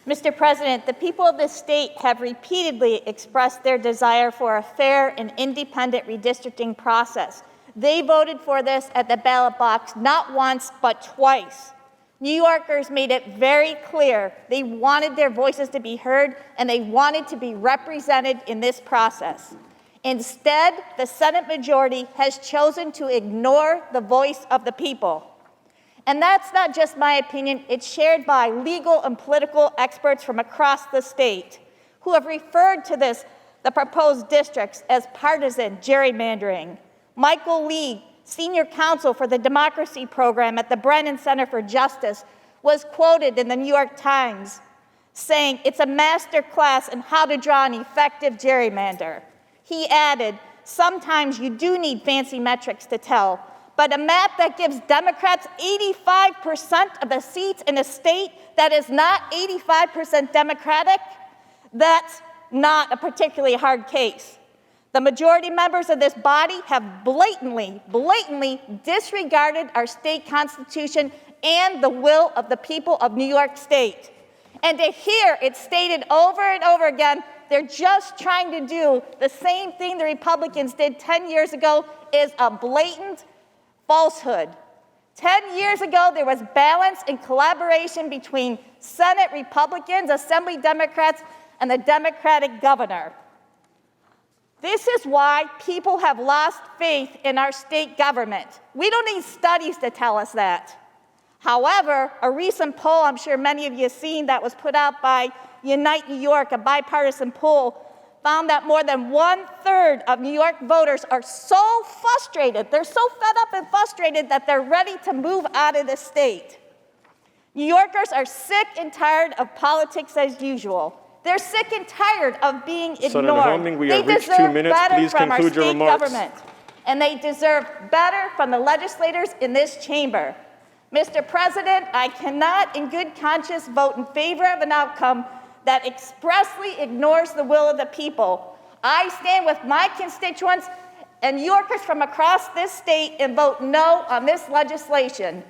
Mr. President, the people of this state have repeatedly expressed their desire for a fair and independent redistricting process. They voted for this at the ballot box not once, but twice. New Yorkers made it very clear they wanted their voices to be heard and they wanted to be represented in this process. Instead, the Senate majority has chosen to ignore the voice of the people. And that's not just my opinion, it's shared by legal and political experts from across the state who have referred to the proposed districts as partisan gerrymandering. Michael Lee, senior counsel for the Democracy Program at the Brennan Center for Justice, was quoted in the New York Times saying it's a master class in how to draw an effective gerrymander. He added, sometimes you do need fancy metrics to tell, but a map that gives Democrats 85% of the seats in a state that is not 85% Democratic, that's not a particularly hard case. The majority members of this body have blatantly disregarded our state constitution and the will of the people of New York State. And to hear it stated over and over again, they're just trying to do the same thing the Republicans did 10 years ago is a blatant falsehood. 10 years ago, there was balance and collaboration between Senate Republicans, Assembly Democrats, and the Democratic governor. This is why people have lost faith in our state government. We don't need studies to tell us that. However, a recent poll I'm sure many of you have seen that was put out by Unite New York, a bipartisan poll, found that more than 1/3 of New York voters are so frustrated, they're so fed up and frustrated that they're ready to move out of the state. New Yorkers are sick and tired of politics as usual. They're sick and tired of being ignored. Senator Helming, we have reached 2 minutes. Please conclude your remarks. Government, and they deserve better from the legislators in this chamber. Mr. President, I cannot in good conscience vote in favor of an outcome that expressly ignores the will of the people. I stand with my constituents and New Yorkers from across this state and vote no on this legislation.